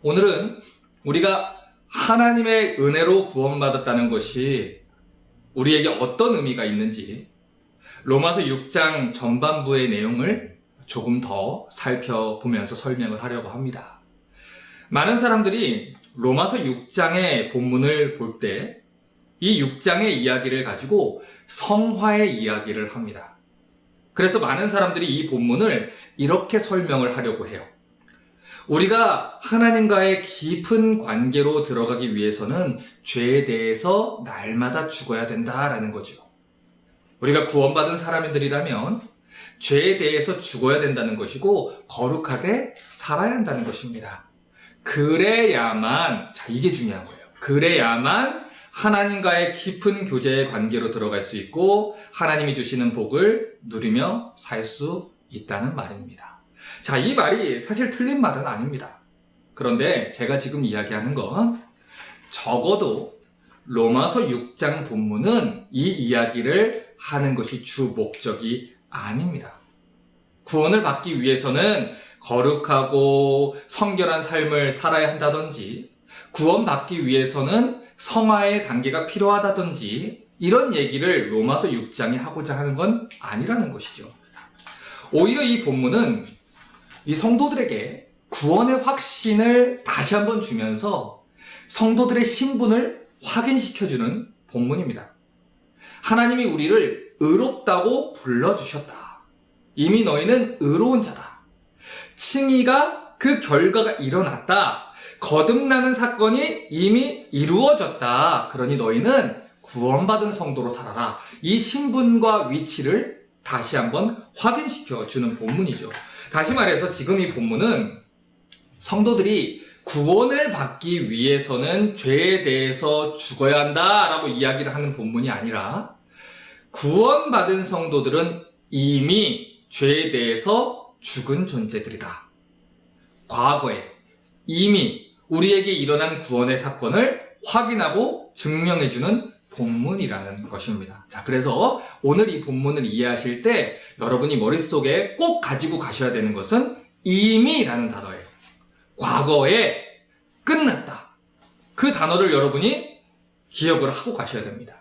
오늘은 우리가 하나님의 은혜로 구원받았다는 것이 우리에게 어떤 의미가 있는지 로마서 6장 전반부의 내용을 조금 더 살펴보면서 설명을 하려고 합니다. 많은 사람들이 로마서 6장의 본문을 볼 때 이 6장의 이야기를 가지고 성화의 이야기를 합니다. 그래서 많은 사람들이 이 본문을 이렇게 설명을 하려고 해요. 우리가 하나님과의 깊은 관계로 들어가기 위해서는 죄에 대해서 날마다 죽어야 된다라는 거죠. 우리가 구원받은 사람들이라면 죄에 대해서 죽어야 된다는 것이고 거룩하게 살아야 한다는 것입니다. 그래야만, 이게 중요한 거예요. 그래야만 하나님과의 깊은 교제의 관계로 들어갈 수 있고 하나님이 주시는 복을 누리며 살 수 있다는 말입니다. 자, 이 말이 사실 틀린 말은 아닙니다. 그런데 제가 지금 이야기하는 건 적어도 로마서 6장 본문은 이 이야기를 하는 것이 주 목적이 아닙니다. 구원을 받기 위해서는 거룩하고 성결한 삶을 살아야 한다든지 구원받기 위해서는 성화의 단계가 필요하다든지 이런 얘기를 로마서 6장이 하고자 하는 건 아니라는 것이죠. 오히려 이 본문은 이 성도들에게 구원의 확신을 다시 한번 주면서 성도들의 신분을 확인시켜주는 본문입니다. 하나님이 우리를 의롭다고 불러주셨다. 이미 너희는 의로운 자다. 칭의가 그 결과가 일어났다. 거듭나는 사건이 이미 이루어졌다. 그러니 너희는 구원받은 성도로 살아라. 이 신분과 위치를 다시 한번 확인시켜주는 본문이죠. 다시 말해서 지금 이 본문은 성도들이 구원을 받기 위해서는 죄에 대해서 죽어야 한다라고 이야기를 하는 본문이 아니라 구원받은 성도들은 이미 죄에 대해서 죽은 존재들이다. 과거에 이미 우리에게 일어난 구원의 사건을 확인하고 증명해주는 본문이라는 것입니다. 자, 그래서 오늘 이 본문을 이해하실 때 여러분이 머릿속에 꼭 가지고 가셔야 되는 것은 이미라는 단어예요. 과거에 끝났다. 그 단어를 여러분이 기억을 하고 가셔야 됩니다.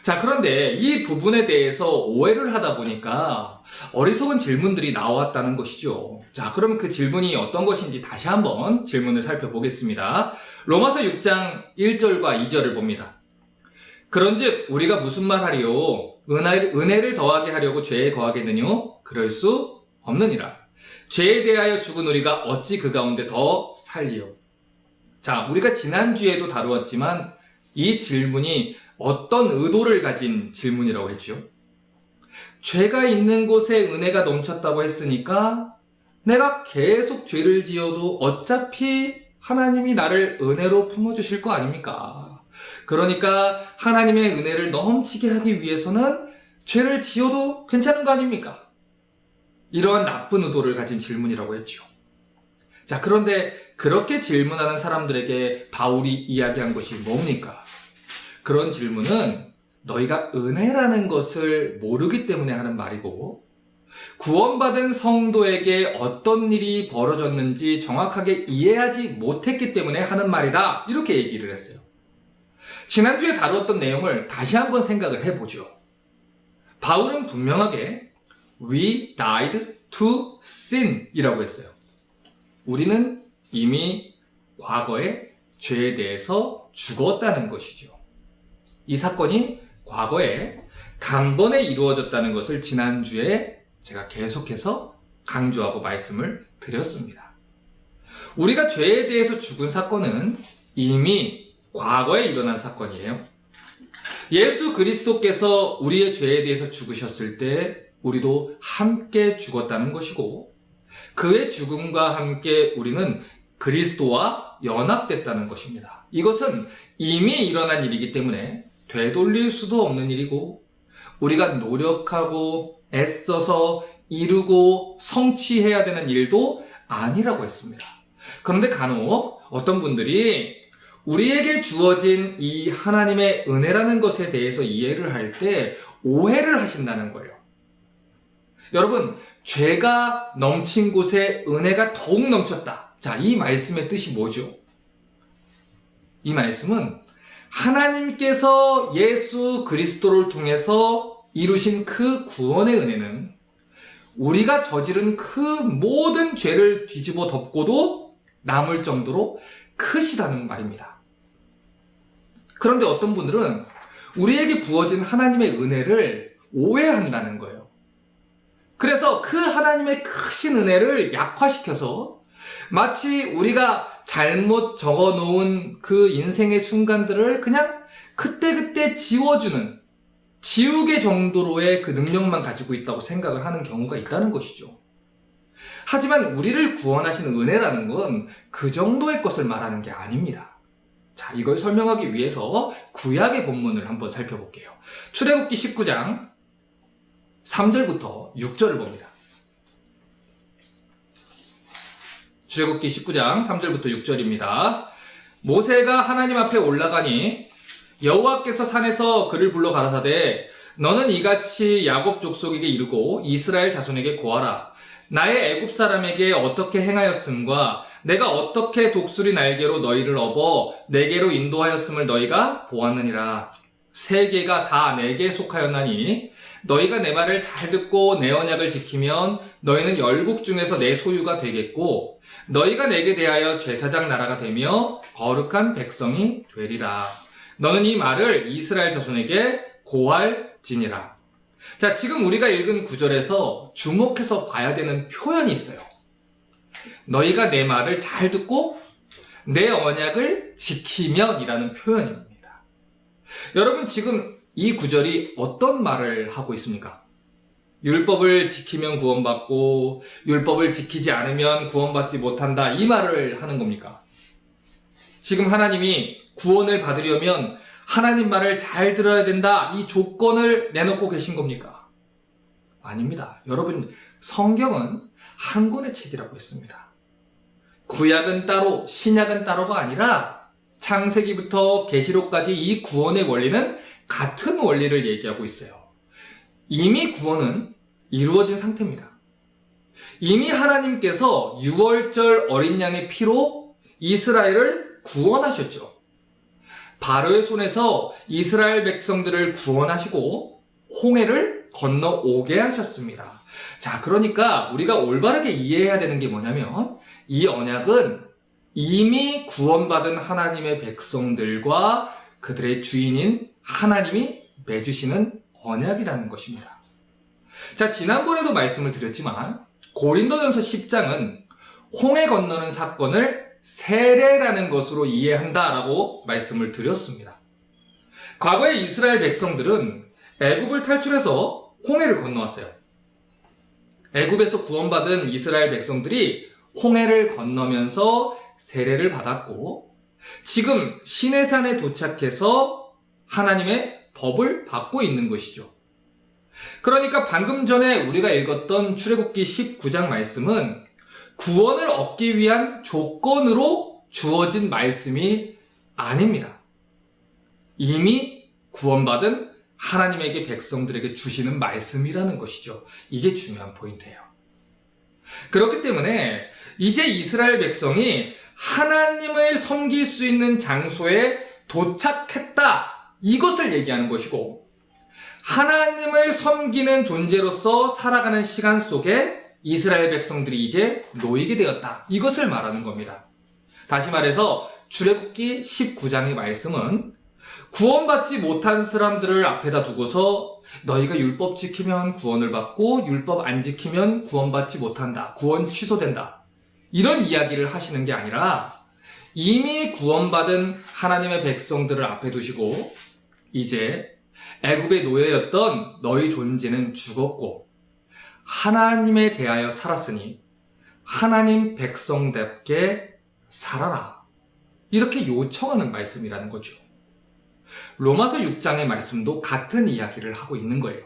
자, 그런데 이 부분에 대해서 오해를 하다 보니까 어리석은 질문들이 나왔다는 것이죠. 자, 그러면 그 질문이 어떤 것인지 다시 한번 질문을 살펴보겠습니다. 로마서 6장 1절과 2절을 봅니다. 그런즉 우리가 무슨 말하리요? 은혜를 더하게 하려고 죄에 거하겠느뇨? 그럴 수 없느니라. 죄에 대하여 죽은 우리가 어찌 그 가운데 더 살리요? 자, 우리가 지난주에도 다루었지만 이 질문이 어떤 의도를 가진 질문이라고 했죠? 죄가 있는 곳에 은혜가 넘쳤다고 했으니까 내가 계속 죄를 지어도 어차피 하나님이 나를 은혜로 품어주실 거 아닙니까? 그러니까 하나님의 은혜를 넘치게 하기 위해서는 죄를 지어도 괜찮은 거 아닙니까? 이러한 나쁜 의도를 가진 질문이라고 했죠. 자, 그런데 그렇게 질문하는 사람들에게 바울이 이야기한 것이 뭡니까? 그런 질문은 너희가 은혜라는 것을 모르기 때문에 하는 말이고 구원받은 성도에게 어떤 일이 벌어졌는지 정확하게 이해하지 못했기 때문에 하는 말이다. 이렇게 얘기를 했어요. 지난주에 다루었던 내용을 다시 한번 생각을 해보죠. 바울은 분명하게 We died to sin 이라고 했어요. 우리는 이미 과거에 죄에 대해서 죽었다는 것이죠. 이 사건이 과거에 단번에 이루어졌다는 것을 지난주에 제가 계속해서 강조하고 말씀을 드렸습니다. 우리가 죄에 대해서 죽은 사건은 이미 과거에 일어난 사건이에요. 예수 그리스도께서 우리의 죄에 대해서 죽으셨을 때 우리도 함께 죽었다는 것이고 그의 죽음과 함께 우리는 그리스도와 연합됐다는 것입니다. 이것은 이미 일어난 일이기 때문에 되돌릴 수도 없는 일이고 우리가 노력하고 애써서 이루고 성취해야 되는 일도 아니라고 했습니다. 그런데 간혹 어떤 분들이 우리에게 주어진 이 하나님의 은혜라는 것에 대해서 이해를 할 때 오해를 하신다는 거예요. 여러분, 죄가 넘친 곳에 은혜가 더욱 넘쳤다. 자, 이 말씀의 뜻이 뭐죠? 이 말씀은 하나님께서 예수 그리스도를 통해서 이루신 그 구원의 은혜는 우리가 저지른 그 모든 죄를 뒤집어 덮고도 남을 정도로 크시다는 말입니다. 그런데 어떤 분들은 우리에게 부어진 하나님의 은혜를 오해한다는 거예요. 그래서 그 하나님의 크신 은혜를 약화시켜서 마치 우리가 잘못 적어놓은 그 인생의 순간들을 그냥 그때그때 지워주는 지우개 정도로의 그 능력만 가지고 있다고 생각을 하는 경우가 있다는 것이죠. 하지만 우리를 구원하신 은혜라는 건 그 정도의 것을 말하는 게 아닙니다. 자, 이걸 설명하기 위해서 구약의 본문을 한번 살펴볼게요. 출애굽기 19장 3절부터 6절을 봅니다. 출애굽기 19장 3절부터 6절입니다. 모세가 하나님 앞에 올라가니 여호와께서 산에서 그를 불러 가라사대 너는 이같이 야곱 족속에게 이르고 이스라엘 자손에게 고하라. 나의 애굽 사람에게 어떻게 행하였음과 내가 어떻게 독수리 날개로 너희를 업어 내게로 인도하였음을 너희가 보았느니라. 세계가 다 내게 속하였나니 너희가 내 말을 잘 듣고 내 언약을 지키면 너희는 열국 중에서 내 소유가 되겠고 너희가 내게 대하여 제사장 나라가 되며 거룩한 백성이 되리라. 너는 이 말을 이스라엘 자손에게 고할지니라. 자, 지금 우리가 읽은 구절에서 주목해서 봐야 되는 표현이 있어요. 너희가 내 말을 잘 듣고 내 언약을 지키면 이라는 표현입니다. 여러분, 지금 이 구절이 어떤 말을 하고 있습니까? 율법을 지키면 구원받고 율법을 지키지 않으면 구원받지 못한다, 이 말을 하는 겁니까? 지금 하나님이 구원을 받으려면 하나님 말을 잘 들어야 된다, 이 조건을 내놓고 계신 겁니까? 아닙니다. 여러분, 성경은 한 권의 책이라고 했습니다. 구약은 따로 신약은 따로가 아니라 창세기부터 계시록까지 이 구원의 원리는 같은 원리를 얘기하고 있어요. 이미 구원은 이루어진 상태입니다. 이미 하나님께서 6월절 어린 양의 피로 이스라엘을 구원하셨죠. 바로의 손에서 이스라엘 백성들을 구원하시고 홍해를 건너오게 하셨습니다. 자, 그러니까 우리가 올바르게 이해해야 되는 게 뭐냐면 이 언약은 이미 구원받은 하나님의 백성들과 그들의 주인인 하나님이 맺으시는 언약이라는 것입니다. 자, 지난번에도 말씀을 드렸지만 고린도전서 10장은 홍해 건너는 사건을 세례라는 것으로 이해한다라고 말씀을 드렸습니다. 과거에 이스라엘 백성들은 애굽을 탈출해서 홍해를 건너왔어요. 애굽에서 구원받은 이스라엘 백성들이 홍해를 건너면서 세례를 받았고 지금 시내산에 도착해서 하나님의 법을 받고 있는 것이죠. 그러니까 방금 전에 우리가 읽었던 출애굽기 19장 말씀은 구원을 얻기 위한 조건으로 주어진 말씀이 아닙니다. 이미 구원받은 하나님에게 백성들에게 주시는 말씀이라는 것이죠. 이게 중요한 포인트예요. 그렇기 때문에 이제 이스라엘 백성이 하나님을 섬길 수 있는 장소에 도착했다, 이것을 얘기하는 것이고 하나님을 섬기는 존재로서 살아가는 시간 속에 이스라엘 백성들이 이제 놓이게 되었다, 이것을 말하는 겁니다. 다시 말해서 출애굽기 19장의 말씀은 구원받지 못한 사람들을 앞에다 두고서 너희가 율법 지키면 구원을 받고 율법 안 지키면 구원받지 못한다, 구원 취소된다, 이런 이야기를 하시는 게 아니라 이미 구원받은 하나님의 백성들을 앞에 두시고 이제 애굽의 노예였던 너희 존재는 죽었고 하나님에 대하여 살았으니 하나님 백성답게 살아라, 이렇게 요청하는 말씀이라는 거죠. 로마서 6장의 말씀도 같은 이야기를 하고 있는 거예요.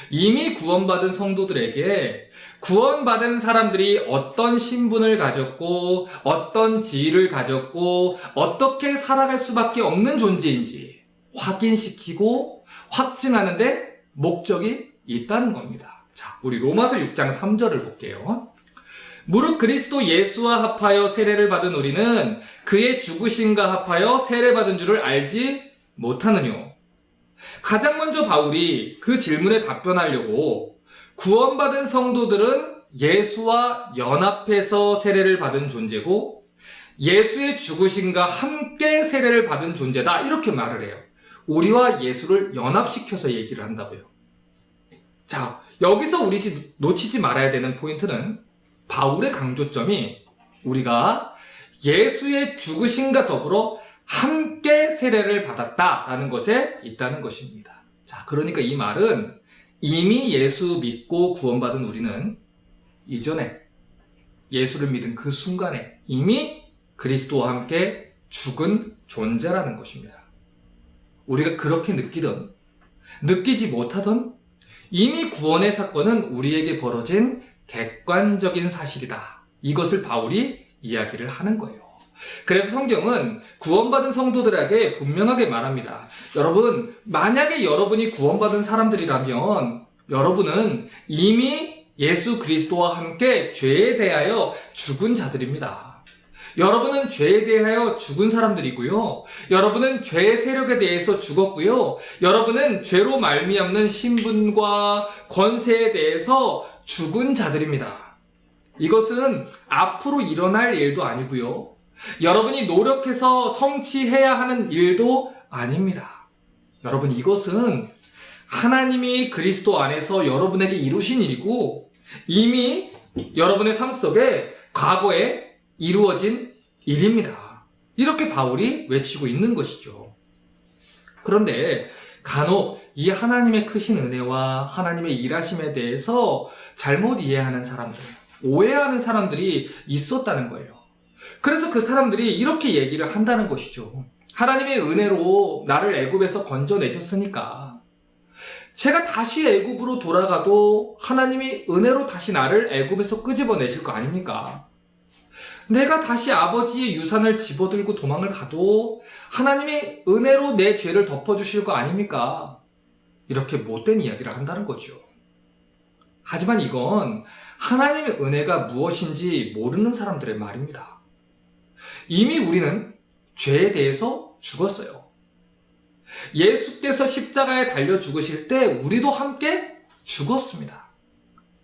이미 구원받은 성도들에게 구원받은 사람들이 어떤 신분을 가졌고 어떤 지위를 가졌고 어떻게 살아갈 수밖에 없는 존재인지 확인시키고 확증하는데 목적이 있다는 겁니다. 자, 우리 로마서 6장 3절을 볼게요. 무릇 그리스도 예수와 합하여 세례를 받은 우리는 그의 죽으심과 합하여 세례받은 줄을 알지 못하느뇨. 가장 먼저 바울이 그 질문에 답변하려고 구원받은 성도들은 예수와 연합해서 세례를 받은 존재고 예수의 죽으심과 함께 세례를 받은 존재다, 이렇게 말을 해요. 우리와 예수를 연합시켜서 얘기를 한다고요. 자, 여기서 우리 놓치지 말아야 되는 포인트는 바울의 강조점이 우리가 예수의 죽으심과 더불어 함께 세례를 받았다라는 것에 있다는 것입니다. 자, 그러니까 이 말은 이미 예수 믿고 구원받은 우리는 이전에 예수를 믿은 그 순간에 이미 그리스도와 함께 죽은 존재라는 것입니다. 우리가 그렇게 느끼든 느끼지 못하든 이미 구원의 사건은 우리에게 벌어진 객관적인 사실이다. 이것을 바울이 이야기를 하는 거예요. 그래서 성경은 구원받은 성도들에게 분명하게 말합니다. 여러분, 만약에 여러분이 구원받은 사람들이라면 여러분은 이미 예수 그리스도와 함께 죄에 대하여 죽은 자들입니다. 여러분은 죄에 대하여 죽은 사람들이고요. 여러분은 죄의 세력에 대해서 죽었고요. 여러분은 죄로 말미암는 신분과 권세에 대해서 죽은 자들입니다. 이것은 앞으로 일어날 일도 아니고요. 여러분이 노력해서 성취해야 하는 일도 아닙니다. 여러분, 이것은 하나님이 그리스도 안에서 여러분에게 이루신 일이고 이미 여러분의 삶 속에 과거에 이루어진 일입니다. 이렇게 바울이 외치고 있는 것이죠. 그런데 간혹 이 하나님의 크신 은혜와 하나님의 일하심에 대해서 잘못 이해하는 사람들, 오해하는 사람들이 있었다는 거예요. 그래서 그 사람들이 이렇게 얘기를 한다는 것이죠. 하나님의 은혜로 나를 애굽에서 건져내셨으니까 제가 다시 애굽으로 돌아가도 하나님이 은혜로 다시 나를 애굽에서 끄집어내실 거 아닙니까? 내가 다시 아버지의 유산을 집어들고 도망을 가도 하나님이 은혜로 내 죄를 덮어주실 거 아닙니까? 이렇게 못된 이야기를 한다는 거죠. 하지만 이건 하나님의 은혜가 무엇인지 모르는 사람들의 말입니다. 이미 우리는 죄에 대해서 죽었어요. 예수께서 십자가에 달려 죽으실 때 우리도 함께 죽었습니다.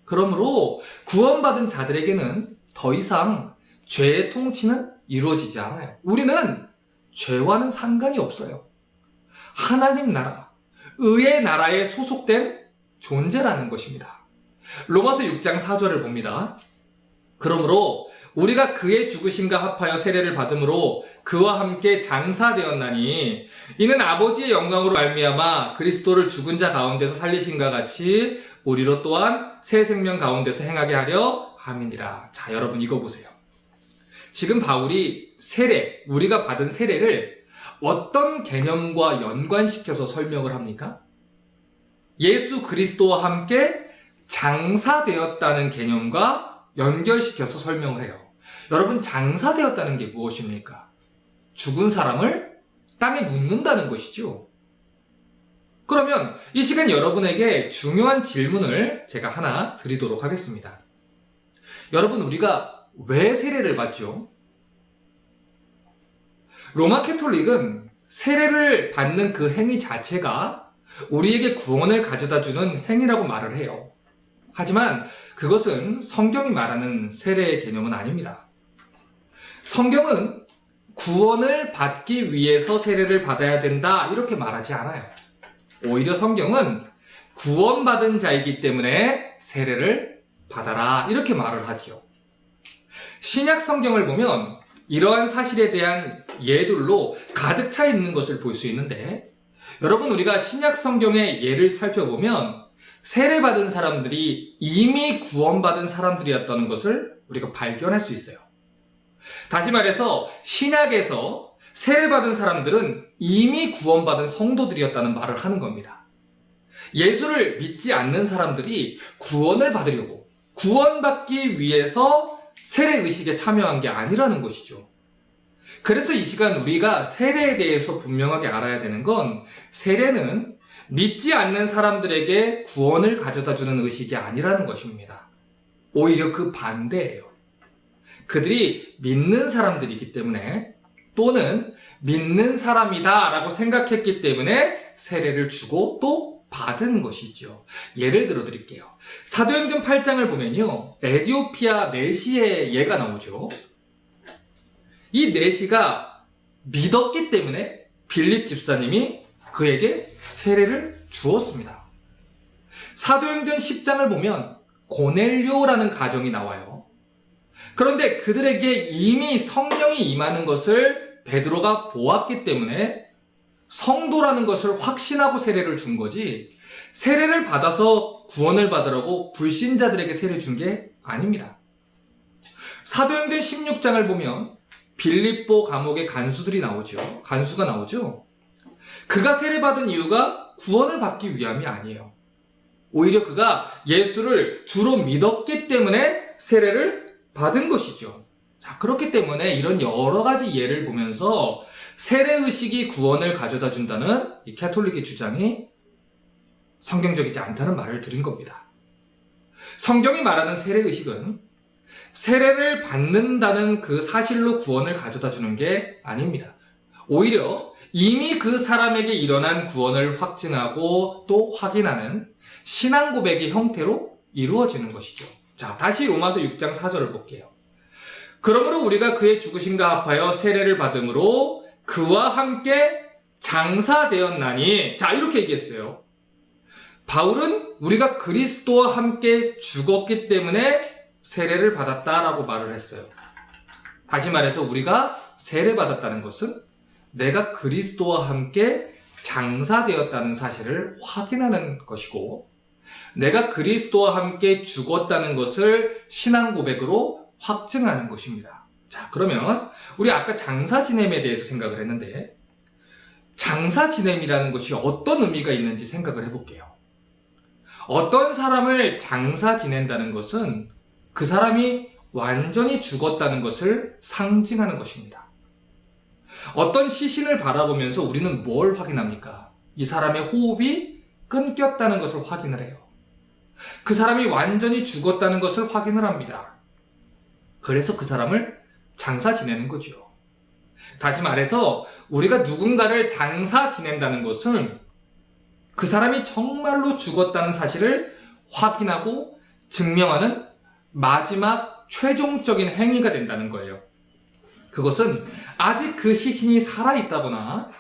그러므로 구원받은 자들에게는 더 이상 죄의 통치는 이루어지지 않아요. 우리는 죄와는 상관이 없어요. 하나님 나라, 의의 나라에 소속된 존재라는 것입니다. 로마서 6장 4절을 봅니다. 그러므로 우리가 그의 죽으심과 합하여 세례를 받음으로 그와 함께 장사되었나니 이는 아버지의 영광으로 말미암아 그리스도를 죽은 자 가운데서 살리신과 같이 우리로 또한 새 생명 가운데서 행하게 하려 함이니라. 자, 여러분 이거 보세요. 지금 바울이 세례, 우리가 받은 세례를 어떤 개념과 연관시켜서 설명을 합니까? 예수 그리스도와 함께 장사되었다는 개념과 연결시켜서 설명을 해요. 여러분, 장사되었다는 게 무엇입니까? 죽은 사람을 땅에 묻는다는 것이죠. 그러면 이 시간 여러분에게 중요한 질문을 제가 하나 드리도록 하겠습니다. 여러분, 우리가 왜 세례를 받죠? 로마 캐톨릭은 세례를 받는 그 행위 자체가 우리에게 구원을 가져다주는 행위라고 말을 해요. 하지만 그것은 성경이 말하는 세례의 개념은 아닙니다. 성경은 구원을 받기 위해서 세례를 받아야 된다, 이렇게 말하지 않아요. 오히려 성경은 구원받은 자이기 때문에 세례를 받아라, 이렇게 말을 하죠. 신약 성경을 보면 이러한 사실에 대한 예들로 가득 차 있는 것을 볼 수 있는데, 여러분, 우리가 신약 성경의 예를 살펴보면 세례받은 사람들이 이미 구원받은 사람들이었다는 것을 우리가 발견할 수 있어요. 다시 말해서 신약에서 세례받은 사람들은 이미 구원받은 성도들이었다는 말을 하는 겁니다. 예수를 믿지 않는 사람들이 구원을 받으려고, 구원받기 위해서 세례의식에 참여한 게 아니라는 것이죠. 그래서 이 시간 우리가 세례에 대해서 분명하게 알아야 되는 건, 세례는 믿지 않는 사람들에게 구원을 가져다주는 의식이 아니라는 것입니다. 오히려 그 반대예요. 그들이 믿는 사람들이기 때문에 또는 믿는 사람이다 라고 생각했기 때문에 세례를 주고 또 받은 것이죠. 예를 들어 드릴게요. 사도행전 8장을 보면요. 에디오피아 내시의 예가 나오죠. 이 내시가 믿었기 때문에 빌립 집사님이 그에게 세례를 주었습니다. 사도행전 10장을 보면 고넬료라는 가정이 나와요. 그런데 그들에게 이미 성령이 임하는 것을 베드로가 보았기 때문에 성도라는 것을 확신하고 세례를 준 거지, 세례를 받아서 구원을 받으라고 불신자들에게 세례 준 게 아닙니다. 사도행전 16장을 보면 빌립보 감옥의 간수가 나오죠. 그가 세례받은 이유가 구원을 받기 위함이 아니에요. 오히려 그가 예수를 주로 믿었기 때문에 세례를 받은 것이죠. 자, 그렇기 때문에 이런 여러 가지 예를 보면서 세례의식이 구원을 가져다 준다는 이 캐톨릭의 주장이 성경적이지 않다는 말을 드린 겁니다. 성경이 말하는 세례의식은 세례를 받는다는 그 사실로 구원을 가져다 주는 게 아닙니다. 오히려 이미 그 사람에게 일어난 구원을 확증하고 또 확인하는 신앙 고백의 형태로 이루어지는 것이죠. 자, 다시 로마서 6장 4절을 볼게요. 그러므로 우리가 그의 죽으심과 합하여 세례를 받음으로 그와 함께 장사되었나니, 자, 이렇게 얘기했어요. 바울은 우리가 그리스도와 함께 죽었기 때문에 세례를 받았다라고 말을 했어요. 다시 말해서 우리가 세례받았다는 것은 내가 그리스도와 함께 장사되었다는 사실을 확인하는 것이고, 내가 그리스도와 함께 죽었다는 것을 신앙 고백으로 확증하는 것입니다. 자, 그러면 우리 아까 장사 지냄에 대해서 생각을 했는데, 장사 지냄이라는 것이 어떤 의미가 있는지 생각을 해볼게요. 어떤 사람을 장사 지낸다는 것은 그 사람이 완전히 죽었다는 것을 상징하는 것입니다. 어떤 시신을 바라보면서 우리는 뭘 확인합니까? 이 사람의 호흡이 끊겼다는 것을 확인을 해요. 그 사람이 완전히 죽었다는 것을 확인을 합니다. 그래서 그 사람을 장사 지내는 거죠. 다시 말해서 우리가 누군가를 장사 지낸다는 것은 그 사람이 정말로 죽었다는 사실을 확인하고 증명하는 마지막 최종적인 행위가 된다는 거예요. 그것은 아직 그 시신이 살아있다거나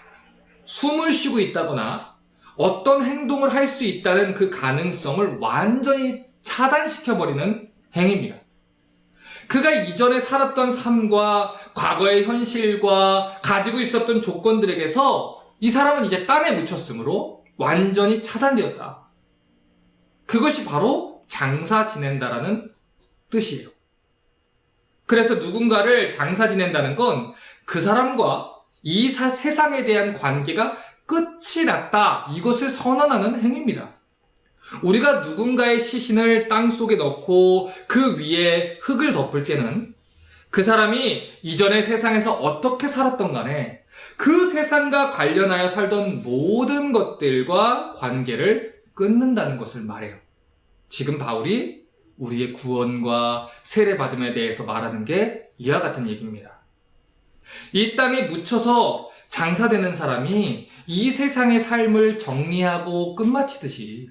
숨을 쉬고 있다거나 어떤 행동을 할 수 있다는 그 가능성을 완전히 차단시켜버리는 행위입니다. 그가 이전에 살았던 삶과 과거의 현실과 가지고 있었던 조건들에게서 이 사람은 이제 땅에 묻혔으므로 완전히 차단되었다. 그것이 바로 장사 지낸다라는 뜻이에요. 그래서 누군가를 장사 지낸다는 건 그 사람과 이 세상에 대한 관계가 끝이 났다, 이것을 선언하는 행위입니다. 우리가 누군가의 시신을 땅속에 넣고 그 위에 흙을 덮을 때는 그 사람이 이전의 세상에서 어떻게 살았던 간에 그 세상과 관련하여 살던 모든 것들과 관계를 끊는다는 것을 말해요. 지금 바울이 우리의 구원과 세례받음에 대해서 말하는 게 이와 같은 얘기입니다. 이 땅에 묻혀서 장사되는 사람이 이 세상의 삶을 정리하고 끝마치듯이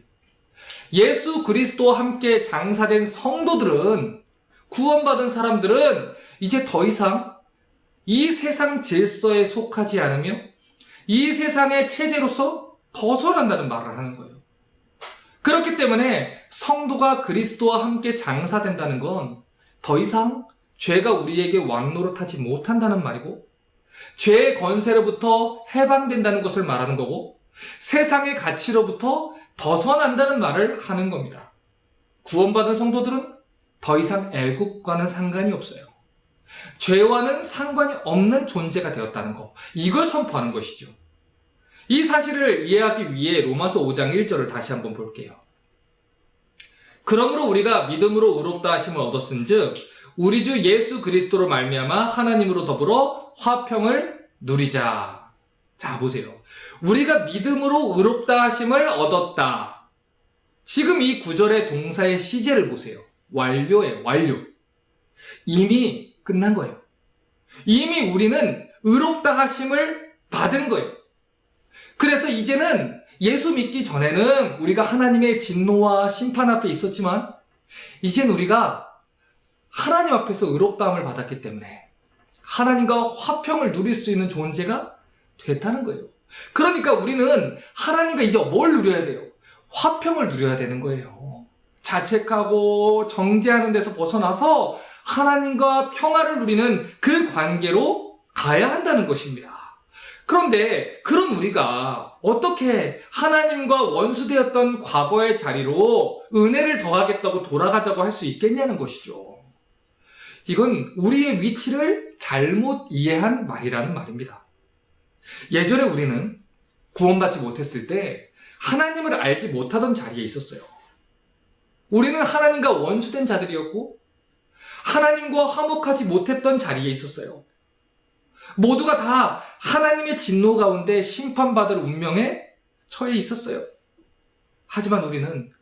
예수 그리스도와 함께 장사된 성도들은, 구원받은 사람들은 이제 더 이상 이 세상 질서에 속하지 않으며 이 세상의 체제로서 벗어난다는 말을 하는 거예요. 그렇기 때문에 성도가 그리스도와 함께 장사된다는 건 더 이상 죄가 우리에게 왕노릇하지 못한다는 말이고, 죄의 권세로부터 해방된다는 것을 말하는 거고, 세상의 가치로부터 벗어난다는 말을 하는 겁니다. 구원받은 성도들은 더 이상 애국과는 상관이 없어요. 죄와는 상관이 없는 존재가 되었다는 것, 이걸 선포하는 것이죠. 이 사실을 이해하기 위해 로마서 5장 1절을 다시 한번 볼게요. 그러므로 우리가 믿음으로 의롭다 하심을 얻었은즉 우리 주 예수 그리스도로 말미암아 하나님으로 더불어 화평을 누리자. 자, 보세요. 우리가 믿음으로 의롭다 하심을 얻었다. 지금 이 구절의 동사의 시제를 보세요. 완료예요, 완료. 이미 끝난 거예요. 이미 우리는 의롭다 하심을 받은 거예요. 그래서 이제는 예수 믿기 전에는 우리가 하나님의 진노와 심판 앞에 있었지만 이젠 우리가 하나님 앞에서 의롭다함을 받았기 때문에 하나님과 화평을 누릴 수 있는 존재가 됐다는 거예요. 그러니까 우리는 하나님과 이제 뭘 누려야 돼요? 화평을 누려야 되는 거예요. 자책하고 정죄하는 데서 벗어나서 하나님과 평화를 누리는 그 관계로 가야 한다는 것입니다. 그런데 그런 우리가 어떻게 하나님과 원수되었던 과거의 자리로 은혜를 더하겠다고 돌아가자고 할 수 있겠냐는 것이죠. 이건 우리의 위치를 잘못 이해한 말이라는 말입니다. 예전에 우리는 구원받지 못했을 때 하나님을 알지 못하던 자리에 있었어요. 우리는 하나님과 원수된 자들이었고 하나님과 화목하지 못했던 자리에 있었어요. 모두가 다 하나님의 진노 가운데 심판받을 운명에 처해 있었어요. 하지만 우리는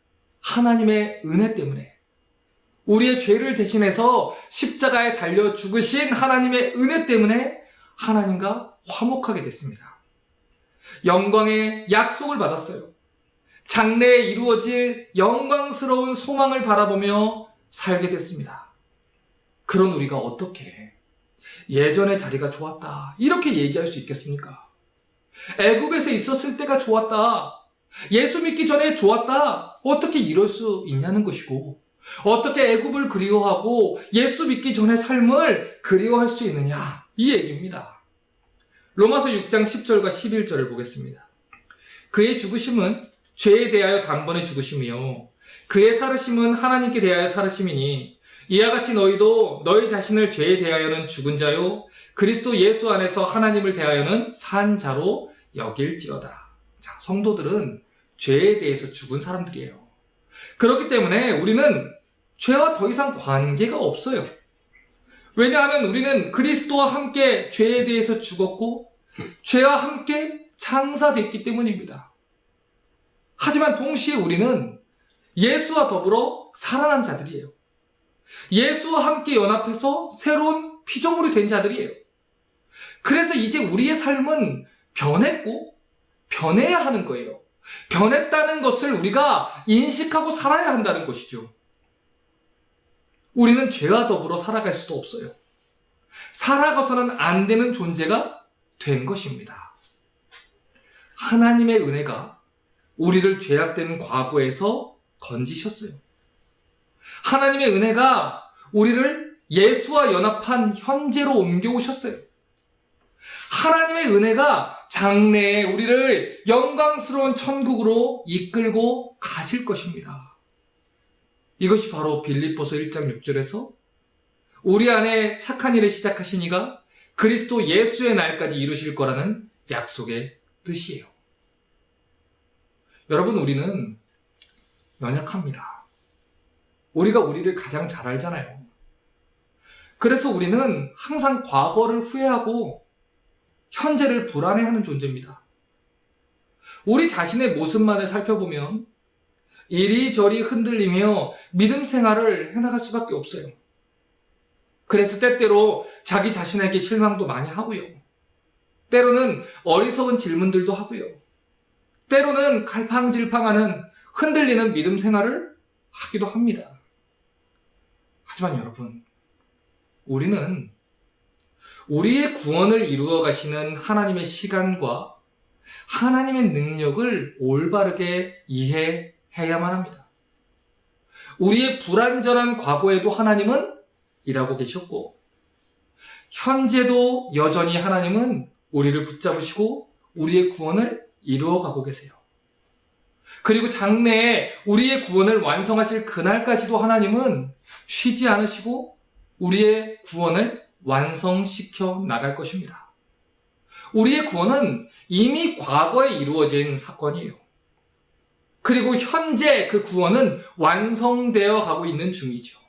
하나님의 은혜 때문에 우리의 죄를 대신해서 십자가에 달려 죽으신 하나님의 은혜 때문에 하나님과 화목하게 됐습니다. 영광의 약속을 받았어요. 장래에 이루어질 영광스러운 소망을 바라보며 살게 됐습니다. 그런 우리가 어떻게 예전의 자리가 좋았다 이렇게 얘기할 수 있겠습니까? 애굽에서 있었을 때가 좋았다, 예수 믿기 전에 좋았다, 어떻게 이럴 수 있냐는 것이고, 어떻게 애굽을 그리워하고 예수 믿기 전의 삶을 그리워할 수 있느냐, 이 얘기입니다. 로마서 6장 10절과 11절을 보겠습니다. 그의 죽으심은 죄에 대하여 단번에 죽으심이요 그의 살으심은 하나님께 대하여 살으심이니 이와 같이 너희도 너희 자신을 죄에 대하여는 죽은 자요 그리스도 예수 안에서 하나님을 대하여는 산 자로 여길지어다. 자, 성도들은 죄에 대해서 죽은 사람들이에요. 그렇기 때문에 우리는 죄와 더 이상 관계가 없어요. 왜냐하면 우리는 그리스도와 함께 죄에 대해서 죽었고 죄와 함께 창사됐기 때문입니다. 하지만 동시에 우리는 예수와 더불어 살아난 자들이에요. 예수와 함께 연합해서 새로운 피조물이 된 자들이에요. 그래서 이제 우리의 삶은 변했고 변해야 하는 거예요. 변했다는 것을 우리가 인식하고 살아야 한다는 것이죠. 우리는 죄와 더불어 살아갈 수도 없어요. 살아가서는 안 되는 존재가 된 것입니다. 하나님의 은혜가 우리를 죄악된 과거에서 건지셨어요. 하나님의 은혜가 우리를 예수와 연합한 현재로 옮겨오셨어요. 하나님의 은혜가 장래에 우리를 영광스러운 천국으로 이끌고 가실 것입니다. 이것이 바로 빌립보서 1장 6절에서 우리 안에 착한 일을 시작하신 이가 그리스도 예수의 날까지 이루실 거라는 약속의 뜻이에요. 여러분, 우리는 연약합니다. 우리가 우리를 가장 잘 알잖아요. 그래서 우리는 항상 과거를 후회하고 현재를 불안해하는 존재입니다. 우리 자신의 모습만을 살펴보면 이리저리 흔들리며 믿음 생활을 해나갈 수밖에 없어요. 그래서 때때로 자기 자신에게 실망도 많이 하고요. 때로는 어리석은 질문들도 하고요. 때로는 갈팡질팡하는 흔들리는 믿음 생활을 하기도 합니다. 하지만 여러분, 우리는 우리의 구원을 이루어 가시는 하나님의 시간과 하나님의 능력을 올바르게 이해해야만 합니다. 우리의 불완전한 과거에도 하나님은 일하고 계셨고, 현재도 여전히 하나님은 우리를 붙잡으시고 우리의 구원을 이루어 가고 계세요. 그리고 장래에 우리의 구원을 완성하실 그날까지도 하나님은 쉬지 않으시고 우리의 구원을 완성시켜 나갈 것입니다. 우리의 구원은 이미 과거에 이루어진 사건이에요. 그리고 현재 그 구원은 완성되어 가고 있는 중이죠.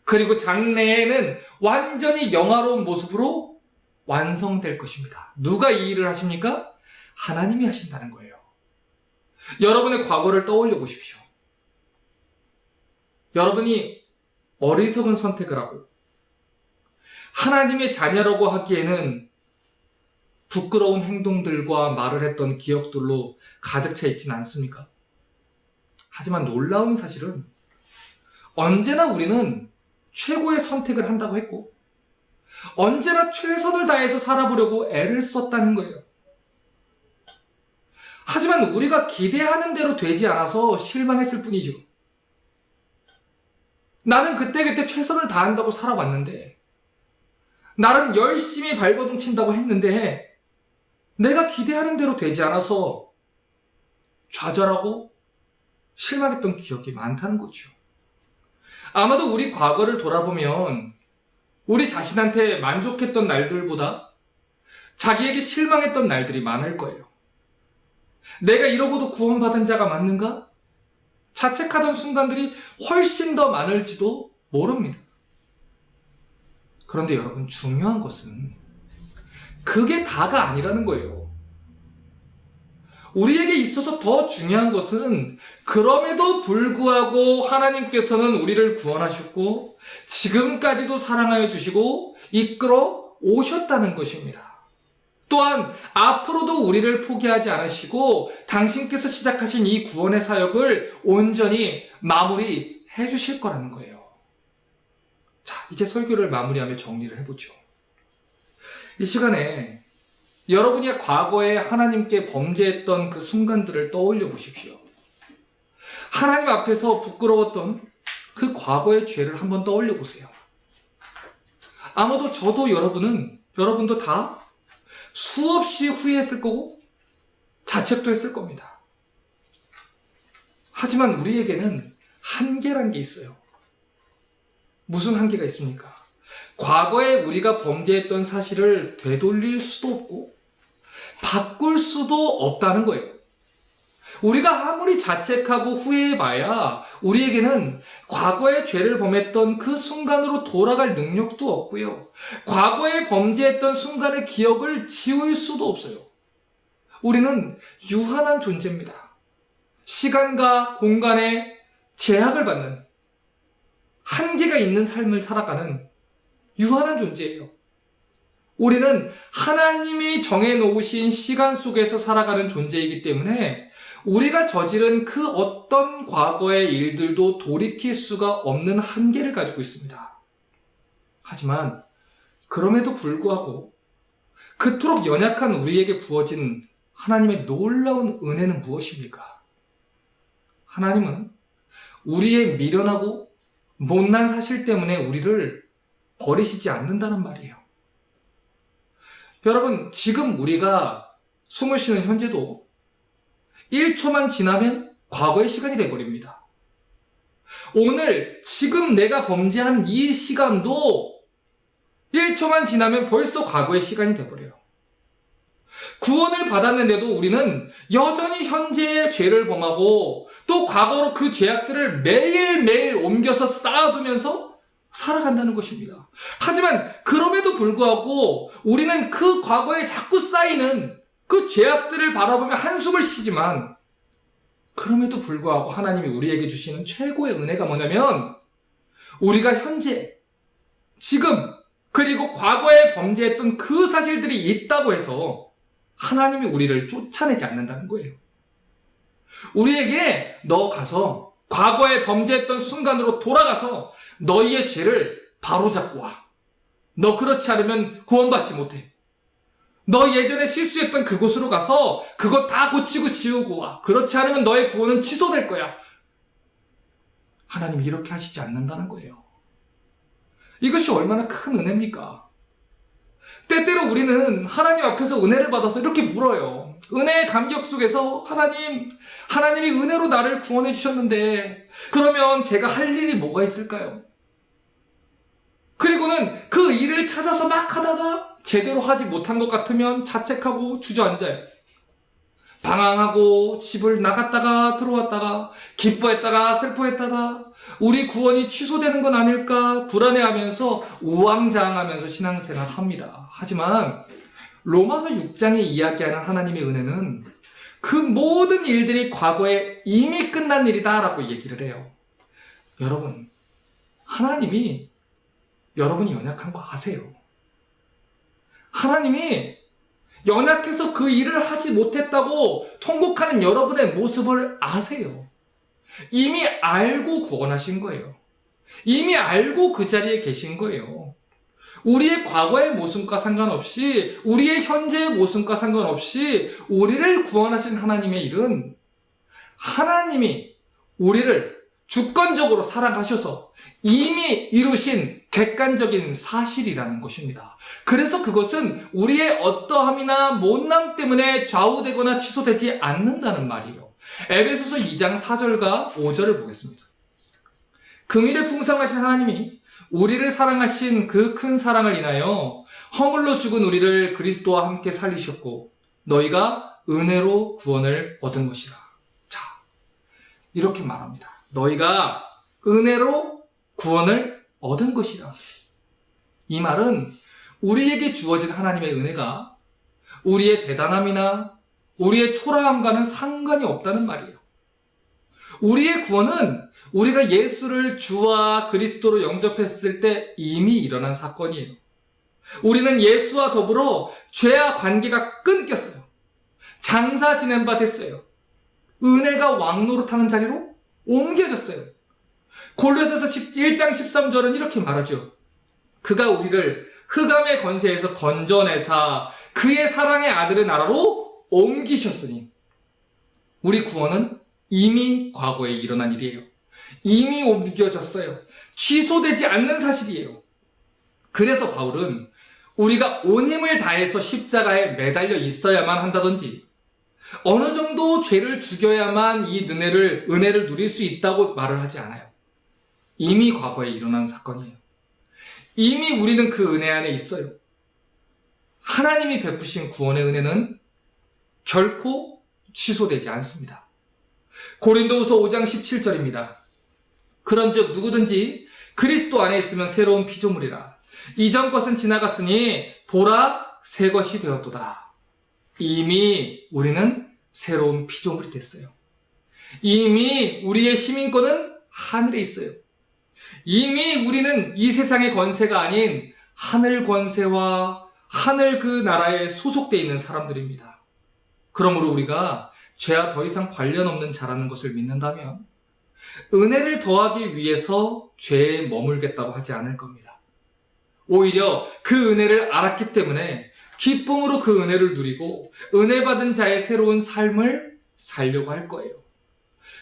그리고 장래에는 완전히 영화로운 모습으로 완성될 것입니다. 누가 이 일을 하십니까? 하나님이 하신다는 거예요. 여러분의 과거를 떠올려 보십시오. 여러분이 어리석은 선택을 하고 하나님의 자녀라고 하기에는 부끄러운 행동들과 말을 했던 기억들로 가득 차 있지는 않습니까? 하지만 놀라운 사실은 언제나 우리는 최고의 선택을 한다고 했고 언제나 최선을 다해서 살아보려고 애를 썼다는 거예요. 하지만 우리가 기대하는 대로 되지 않아서 실망했을 뿐이죠. 나는 그때그때 최선을 다한다고 살아왔는데 나름 열심히 발버둥 친다고 했는데 내가 기대하는 대로 되지 않아서 좌절하고 실망했던 기억이 많다는 거죠. 아마도 우리 과거를 돌아보면 우리 자신한테 만족했던 날들보다 자기에게 실망했던 날들이 많을 거예요. 내가 이러고도 구원받은 자가 맞는가? 자책하던 순간들이 훨씬 더 많을지도 모릅니다. 그런데 여러분, 중요한 것은 그게 다가 아니라는 거예요. 우리에게 있어서 더 중요한 것은 그럼에도 불구하고 하나님께서는 우리를 구원하셨고 지금까지도 사랑하여 주시고 이끌어 오셨다는 것입니다. 또한 앞으로도 우리를 포기하지 않으시고 당신께서 시작하신 이 구원의 사역을 온전히 마무리해 주실 거라는 거예요. 자, 이제 설교를 마무리하며 정리를 해보죠. 이 시간에 여러분이 과거에 하나님께 범죄했던 그 순간들을 떠올려 보십시오. 하나님 앞에서 부끄러웠던 그 과거의 죄를 한번 떠올려 보세요. 아마도 저도 여러분도 다 수없이 후회했을 거고 자책도 했을 겁니다. 하지만 우리에게는 한계란 게 있어요. 무슨 한계가 있습니까? 과거에 우리가 범죄했던 사실을 되돌릴 수도 없고 바꿀 수도 없다는 거예요. 우리가 아무리 자책하고 후회해봐야 우리에게는 과거에 죄를 범했던 그 순간으로 돌아갈 능력도 없고요. 과거에 범죄했던 순간의 기억을 지울 수도 없어요. 우리는 유한한 존재입니다. 시간과 공간에 제약을 받는 한계가 있는 삶을 살아가는 유한한 존재예요. 우리는 하나님이 정해놓으신 시간 속에서 살아가는 존재이기 때문에 우리가 저지른 그 어떤 과거의 일들도 돌이킬 수가 없는 한계를 가지고 있습니다. 하지만 그럼에도 불구하고 그토록 연약한 우리에게 부어진 하나님의 놀라운 은혜는 무엇입니까? 하나님은 우리의 미련하고 못난 사실 때문에 우리를 버리시지 않는다는 말이에요. 여러분, 지금 우리가 숨을 쉬는 현재도 1초만 지나면 과거의 시간이 되어버립니다. 오늘 지금 내가 범죄한 이 시간도 1초만 지나면 벌써 과거의 시간이 되어버려요. 구원을 받았는데도 우리는 여전히 현재의 죄를 범하고 또 과거로 그 죄악들을 매일매일 옮겨서 쌓아두면서 살아간다는 것입니다. 하지만 그럼에도 불구하고 우리는 그 과거에 자꾸 쌓이는 그 죄악들을 바라보며 한숨을 쉬지만 그럼에도 불구하고 하나님이 우리에게 주시는 최고의 은혜가 뭐냐면 우리가 현재, 지금, 그리고 과거에 범죄했던 그 사실들이 있다고 해서 하나님이 우리를 쫓아내지 않는다는 거예요. 우리에게 너 가서 과거에 범죄했던 순간으로 돌아가서 너희의 죄를 바로잡고 와. 너 그렇지 않으면 구원받지 못해. 너 예전에 실수했던 그곳으로 가서 그거 다 고치고 지우고 와. 그렇지 않으면 너의 구원은 취소될 거야. 하나님이 이렇게 하시지 않는다는 거예요. 이것이 얼마나 큰 은혜입니까? 때때로 우리는 하나님 앞에서 은혜를 받아서 이렇게 물어요. 은혜의 감격 속에서 하나님이 은혜로 나를 구원해 주셨는데 그러면 제가 할 일이 뭐가 있을까요? 그리고는 그 일을 찾아서 막 하다가 제대로 하지 못한 것 같으면 자책하고 주저앉아요. 방황하고 집을 나갔다가 들어왔다가 기뻐했다가 슬퍼했다가 우리 구원이 취소되는 건 아닐까 불안해하면서 우왕좌왕하면서 신앙생활 합니다. 하지만 로마서 6장에 이야기하는 하나님의 은혜는 그 모든 일들이 과거에 이미 끝난 일이다 라고 얘기를 해요. 여러분, 하나님이 여러분이 연약한 거 아세요. 하나님이 연약해서 그 일을 하지 못했다고 통곡하는 여러분의 모습을 아세요. 이미 알고 구원하신 거예요. 이미 알고 그 자리에 계신 거예요. 우리의 과거의 모습과 상관없이, 우리의 현재의 모습과 상관없이 우리를 구원하신 하나님의 일은 하나님이 우리를 주권적으로 사랑하셔서 이미 이루신 객관적인 사실이라는 것입니다. 그래서 그것은 우리의 어떠함이나 못남 때문에 좌우되거나 취소되지 않는다는 말이에요. 에베소서 2장 4절과 5절을 보겠습니다. 긍휼에 풍성하신 하나님이 우리를 사랑하신 그 큰 사랑을 인하여 허물로 죽은 우리를 그리스도와 함께 살리셨고 너희가 은혜로 구원을 얻은 것이라. 자, 이렇게 말합니다. 너희가 은혜로 구원을 얻은 것이라. 이 말은 우리에게 주어진 하나님의 은혜가 우리의 대단함이나 우리의 초라함과는 상관이 없다는 말이에요. 우리의 구원은 우리가 예수를 주와 그리스도로 영접했을 때 이미 일어난 사건이에요. 우리는 예수와 더불어 죄와 관계가 끊겼어요. 장사 지낸 바 됐어요. 은혜가 왕노릇하는 자리로 옮겨졌어요. 골로새서 1장 13절은 이렇게 말하죠. 그가 우리를 흑암의 권세에서 건져내사 그의 사랑의 아들의 나라로 옮기셨으니 우리 구원은 이미 과거에 일어난 일이에요. 이미 옮겨졌어요. 취소되지 않는 사실이에요. 그래서 바울은 우리가 온 힘을 다해서 십자가에 매달려 있어야만 한다든지 어느 정도 죄를 죽여야만 이 은혜를 누릴 수 있다고 말을 하지 않아요. 이미 과거에 일어난 사건이에요. 이미 우리는 그 은혜 안에 있어요. 하나님이 베푸신 구원의 은혜는 결코 취소되지 않습니다. 고린도후서 5장 17절입니다. 그런즉 누구든지 그리스도 안에 있으면 새로운 피조물이라. 이전 것은 지나갔으니 보라 새 것이 되었도다. 이미 우리는 새로운 피조물이 됐어요. 이미 우리의 시민권은 하늘에 있어요. 이미 우리는 이 세상의 권세가 아닌 하늘 권세와 하늘 그 나라에 소속되어 있는 사람들입니다. 그러므로 우리가 죄와 더 이상 관련 없는 자라는 것을 믿는다면 은혜를 더하기 위해서 죄에 머물겠다고 하지 않을 겁니다. 오히려 그 은혜를 알았기 때문에 기쁨으로 그 은혜를 누리고 은혜 받은 자의 새로운 삶을 살려고 할 거예요.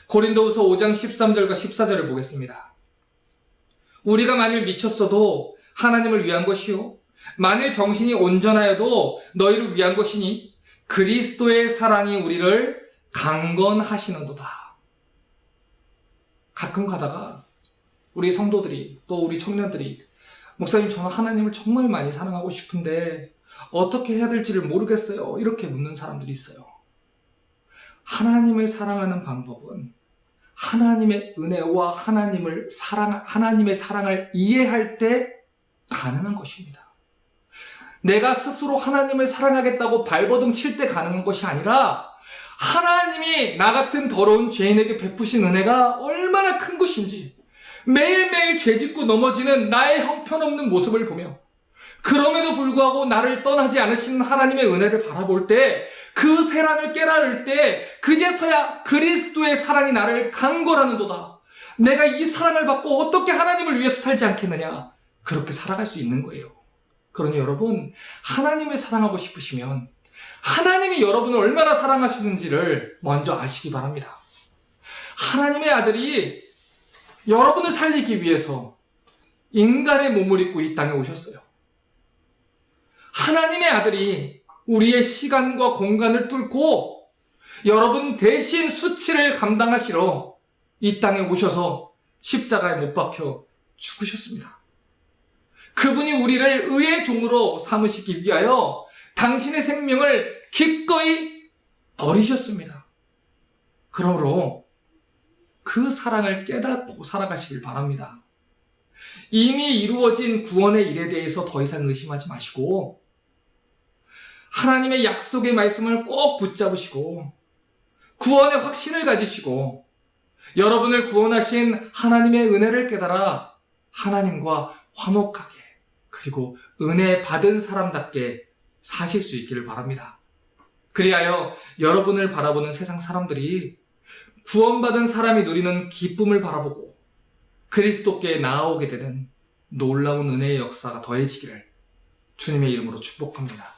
고린도후서 5장 13절과 14절을 보겠습니다. 우리가 만일 미쳤어도 하나님을 위한 것이요 만일 정신이 온전하여도 너희를 위한 것이니 그리스도의 사랑이 우리를 강건하시는도다. 가끔 가다가 우리 성도들이 또 우리 청년들이 목사님 저는 하나님을 정말 많이 사랑하고 싶은데 어떻게 해야 될지를 모르겠어요. 이렇게 묻는 사람들이 있어요. 하나님을 사랑하는 방법은 하나님의 은혜와 하나님의 사랑을 이해할 때 가능한 것입니다. 내가 스스로 하나님을 사랑하겠다고 발버둥 칠 때 가능한 것이 아니라 하나님이 나 같은 더러운 죄인에게 베푸신 은혜가 얼마나 큰 것인지 매일매일 죄짓고 넘어지는 나의 형편없는 모습을 보며 그럼에도 불구하고 나를 떠나지 않으시는 하나님의 은혜를 바라볼 때 그 세란을 깨달을 때 그제서야 그리스도의 사랑이 나를 강건하는도다. 내가 이 사랑을 받고 어떻게 하나님을 위해서 살지 않겠느냐. 그렇게 살아갈 수 있는 거예요. 그러니 여러분 하나님을 사랑하고 싶으시면 하나님이 여러분을 얼마나 사랑하시는지를 먼저 아시기 바랍니다. 하나님의 아들이 여러분을 살리기 위해서 인간의 몸을 입고 이 땅에 오셨어요. 하나님의 아들이 우리의 시간과 공간을 뚫고 여러분 대신 수치를 감당하시러 이 땅에 오셔서 십자가에 못 박혀 죽으셨습니다. 그분이 우리를 의의 종으로 삼으시기 위하여 당신의 생명을 기꺼이 버리셨습니다. 그러므로 그 사랑을 깨닫고 살아가시길 바랍니다. 이미 이루어진 구원의 일에 대해서 더 이상 의심하지 마시고 하나님의 약속의 말씀을 꼭 붙잡으시고 구원의 확신을 가지시고 여러분을 구원하신 하나님의 은혜를 깨달아 하나님과 화목하게 그리고 은혜 받은 사람답게 사실 수 있기를 바랍니다. 그리하여 여러분을 바라보는 세상 사람들이 구원받은 사람이 누리는 기쁨을 바라보고 그리스도께 나아오게 되는 놀라운 은혜의 역사가 더해지기를 주님의 이름으로 축복합니다.